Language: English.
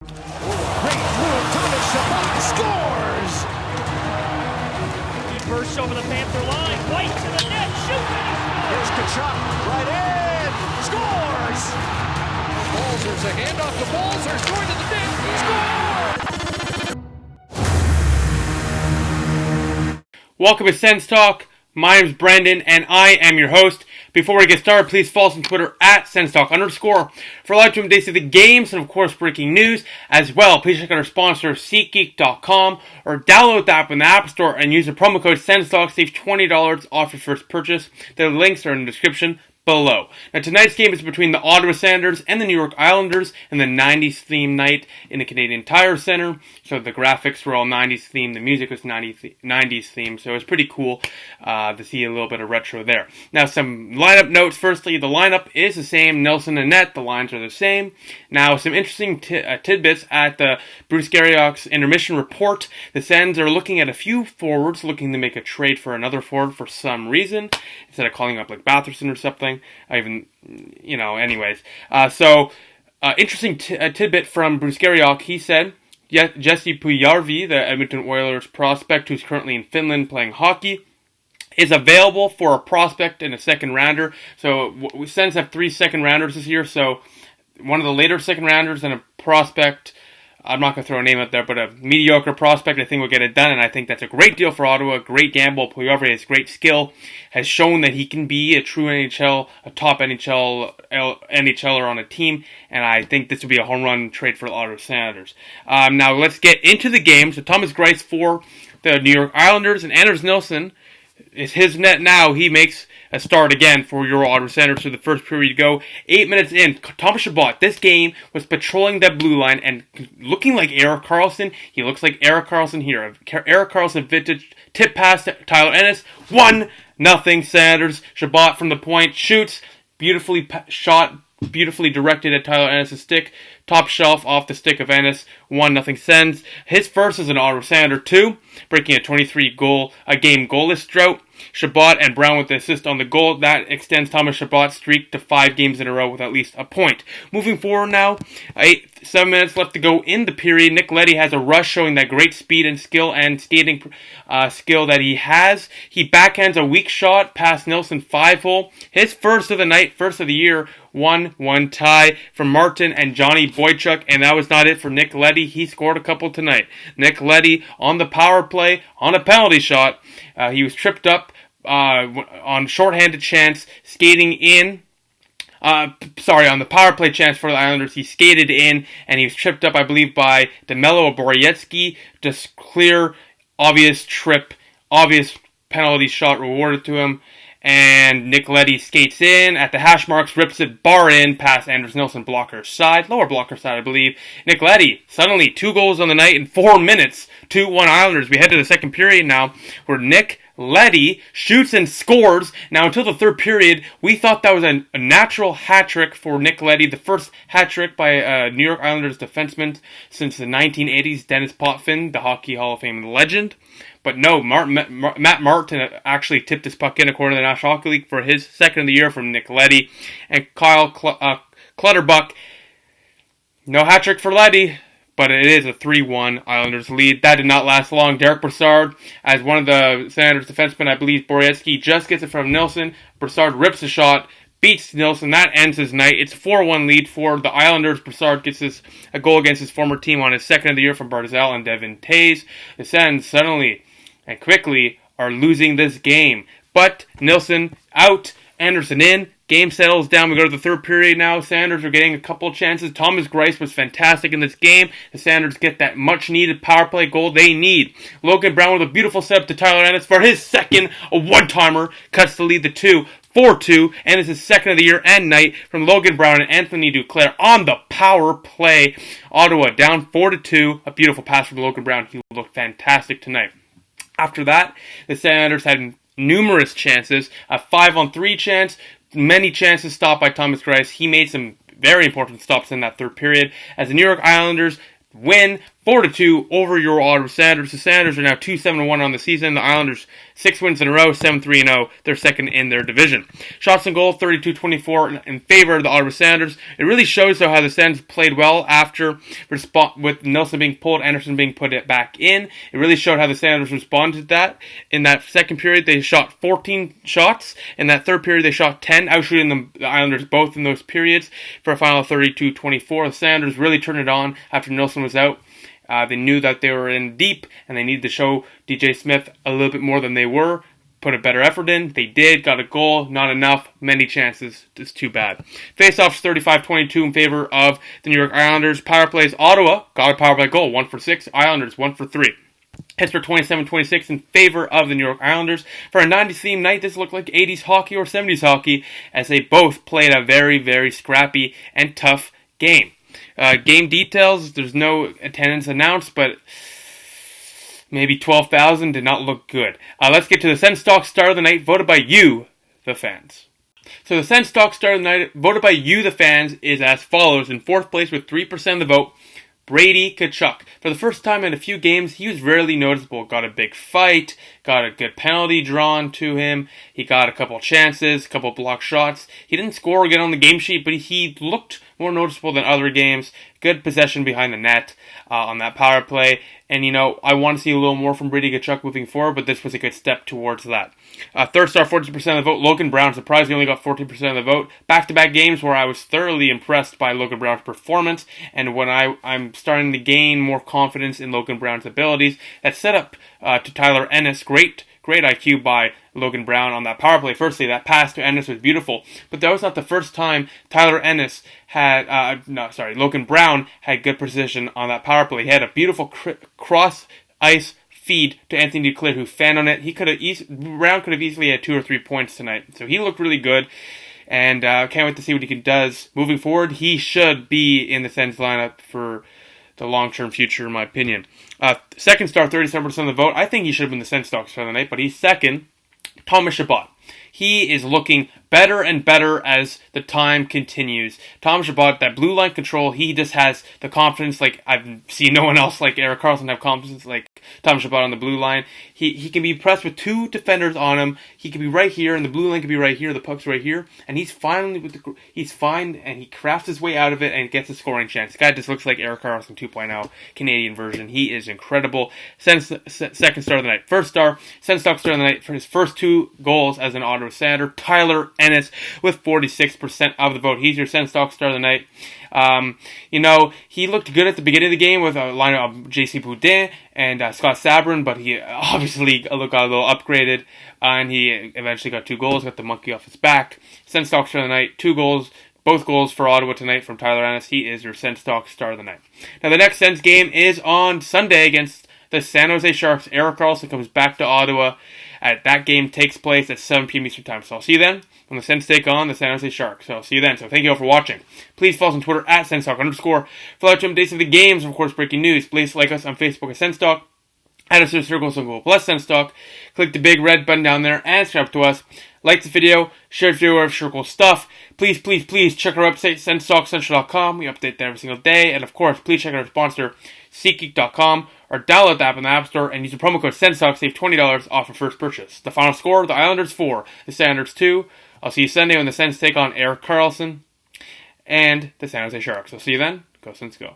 Great move, Thomas Chabot scores! He bursts over the Panther line, White to the net, shoots, and he scores! Here's Kachuk, right in, scores! Balzer's a handoff to Balzer's, going to the net, scores! Welcome to Sens Talk. My name is Brendan, and I am your host. Before we get started, please follow us on Twitter at SensTalk_ for live tweet updates of the games and, of course, breaking news. As well, please check out our sponsor, SeatGeek.com, or download the app in the App Store and use the promo code SensTalk to save $20 off your first purchase. The links are in the description below. Now, tonight's game is between the Ottawa Senators and the New York Islanders in the 90s theme night in the Canadian Tire Center. So the graphics were all 90s themed, the music was 90s themed, so it was pretty cool to see a little bit of retro there. Now, some lineup notes. Firstly, the lineup is the same, Nelson and Net, the lines are the same. Now, some interesting tidbits at the Bruce Garriock's intermission report. The Sens are looking at a few forwards, looking to make a trade for another forward for some reason, instead of calling up like Batherson or something. Interesting tidbit from Bruce Garriock. He said, Jesse Pujärvi, the Edmonton Oilers prospect who's currently in Finland playing hockey, is available for a prospect and a second rounder. So we Sens have 3 second rounders this year. So one of the later second rounders and a prospect. I'm not going to throw a name out there, but a mediocre prospect, I think, will get it done, and I think that's a great deal for Ottawa, a great gamble. Pujärvi has great skill, has shown that he can be a true NHL, a top NHLer on a team, and I think this would be a home run trade for the Ottawa Senators. Now, let's get into the game. So, Thomas Greiss for the New York Islanders, and Anders Nilsson is his net now. He makes a start again for your Ottawa Senators to the first period go. 8 minutes in, Thomas Chabot, this game, was patrolling that blue line and looking like Erik Karlsson. He looks like Erik Karlsson here. Erik Karlsson vintage tip pass to Tyler Ennis. 1-0 Senators. Chabot from the point shoots. Beautifully shot. Beautifully directed at Tyler Ennis' stick. Top shelf off the stick of Ennis. 1-0 Sens. His first as an Ottawa Senator, too, breaking a 23-game goalless drought. Chabot and Brown with the assist on the goal. That extends Thomas Chabot's streak to 5 games in a row with at least a point. Moving forward now, 7 minutes left to go in the period. Nick Leddy has a rush showing that great speed and skill and skating skill that he has. He backhands a weak shot past Nilsson 5-hole. His first of the night, first of the year, 1-1 tie from Martin and Johnny Boychuk, and that was not it for Nick Leddy. He scored a couple tonight. Nick Leddy on the power play, on a penalty shot. He was tripped up on shorthanded chance, skating in. On the power play chance for the Islanders, he skated in, and he was tripped up, I believe, by DeMelo Borietzky. Just clear, obvious trip, obvious penalty shot rewarded to him. And Nick Leddy skates in at the hash marks, rips it bar in past Anders Nilsson blocker side, lower blocker side, I believe. Nick Leddy, suddenly 2 goals on the night in 4 minutes, 2-1 Islanders. We head to the second period now, where Nick Leddy shoots and scores. Now, until the third period, we thought that was a natural hat-trick for Nick Leddy, the first hat-trick by a New York Islanders defenseman since the 1980s, Dennis Potvin, the Hockey Hall of Fame legend. But no, Matt Martin actually tipped this puck in according to the National Hockey League for his second of the year from Nick Leddy. And Kyle Clutterbuck, no hat-trick for Leddy, but it is a 3-1 Islanders lead. That did not last long. Derek Brassard, as one of the Senators defensemen, I believe Borietzky just gets it from Nilsson. Brassard rips a shot, beats Nilsson. That ends his night. It's 4-1 lead for the Islanders. Brassard gets a goal against his former team on his second of the year from Barzal and Devin Tays. The Sens suddenly and quickly are losing this game. But Nilsson out, Anderson in. Game settles down. We go to the third period now. Sanders are getting a couple chances. Thomas Greiss was fantastic in this game. The Sanders get that much-needed power play goal they need. Logan Brown with a beautiful setup to Tyler Ennis for his second, a one-timer. Cuts to lead the 4-2. Ennis' second of the year and night from Logan Brown and Anthony Duclair on the power play. Ottawa down 4-2. A beautiful pass from Logan Brown. He looked fantastic tonight. After that, the Senators had numerous chances. A 5-on-3 chance. Many chances stopped by Thomas Greiss. He made some very important stops in that third period as the New York Islanders win 4-2 over your Ottawa Senators. The Senators are now 2-7-1 on the season. The Islanders 6 wins in a row, 7-3-0. They're second in their division. Shots on goal, 32-24 in favor of the Ottawa Senators. It really shows, though, how the Sens played well after with Nelson being pulled, Anderson being put back in. It really showed how the Senators responded to that. In that second period, they shot 14 shots. In that third period, they shot 10, outshooting the Islanders both in those periods for a final 32-24. The Senators really turned it on after Nelson was out. They knew that they were in deep, and they needed to show DJ Smith a little bit more than they were. Put a better effort in. They did. Got a goal. Not enough. Many chances. It's too bad. Face-offs 35-22 in favor of the New York Islanders. Power plays. Ottawa got a power play goal. 1 for 6. Islanders 1 for 3. Hits for 27-26 in favor of the New York Islanders. For a 90s theme night, this looked like 80s hockey or 70s hockey, as they both played a very, very scrappy and tough game. Game details, there's no attendance announced, but maybe 12,000 did not look good. Let's get to the Sens Stock Star of the Night, voted by you, the fans. So the Sens Stock Star of the Night, voted by you, the fans, is as follows. In fourth place with 3% of the vote, Brady Tkachuk. For the first time in a few games, he was rarely noticeable. Got a big fight, got a good penalty drawn to him. He got a couple chances, a couple blocked shots. He didn't score or get on the game sheet, but he looked more noticeable than other games. Good possession behind the net on that power play. And, I want to see a little more from Brady Tkachuk moving forward, but this was a good step towards that. Third star, 40% of the vote, Logan Brown. Surprisingly, only got 14% of the vote. Back-to-back games where I was thoroughly impressed by Logan Brown's performance, and when I'm starting to gain more confidence in Logan Brown's abilities, that set up to Tyler Ennis. Great IQ by Logan Brown on that power play. Firstly, that pass to Ennis was beautiful, but that was not the first time Logan Brown had good precision on that power play. He had a beautiful cross-ice feed to Anthony Duclair, who fanned on it. Brown could have easily had 2 or 3 points tonight, so he looked really good, and can't wait to see what he does moving forward. He should be in the Sens lineup for the long-term future, in my opinion. Second star, 37% of the vote. I think he should have been the Sens Stock Star of the Night, but he's second. Thomas Chabot. He is looking better and better as the time continues. Thomas Chabot, that blue line control, he just has the confidence. Like, I've seen no one else like Erik Karlsson have confidence like Thomas Chabot on the blue line. He can be pressed with 2 defenders on him. He can be right here, and the blue line can be right here. The puck's right here, and he's fine, and he crafts his way out of it and gets a scoring chance. The guy just looks like Erik Karlsson 2.0 Canadian version. He is incredible. Second star of the night. First star, Sens Stock Star of the Night for his first 2 goals as an Ottawa Senator, Tyler Ennis with 46% of the vote. He's your Sens Stock Star of the Night. He looked good at the beginning of the game with a lineup of J.C. Boudin and Scott Sabrin, but he obviously got a little upgraded, and he eventually got 2 goals, got the monkey off his back. Sens Stock Star of the Night, 2 goals, both goals for Ottawa tonight from Tyler Ennis. He is your Sens Stock Star of the Night. Now, the next Sens game is on Sunday against the San Jose Sharks. Erik Karlsson comes back to Ottawa. That game takes place at 7 p.m. Eastern Time. So I'll see you then when the Sens take on the San Jose Sharks. So I'll see you then. So thank you all for watching. Please follow us on Twitter at SensTalk_ for live updates of the games. Of course, breaking news. Please like us on Facebook at SensTalk. Add us to the circles on Google Plus SensTalk. Click the big red button down there and subscribe to us. Like the video. Share the video of Circle stuff. Please check our website, SensTalkCentral.com. We update that every single day. And of course, please check out our sponsor, SeatGeek.com, or download the app in the App Store and use the promo code SensTalk. Save $20 off your first purchase. The final score, the Islanders 4, the Senators 2. I'll see you Sunday when the Sens take on Erik Karlsson and the San Jose Sharks. I'll see you then. Go Sens, go.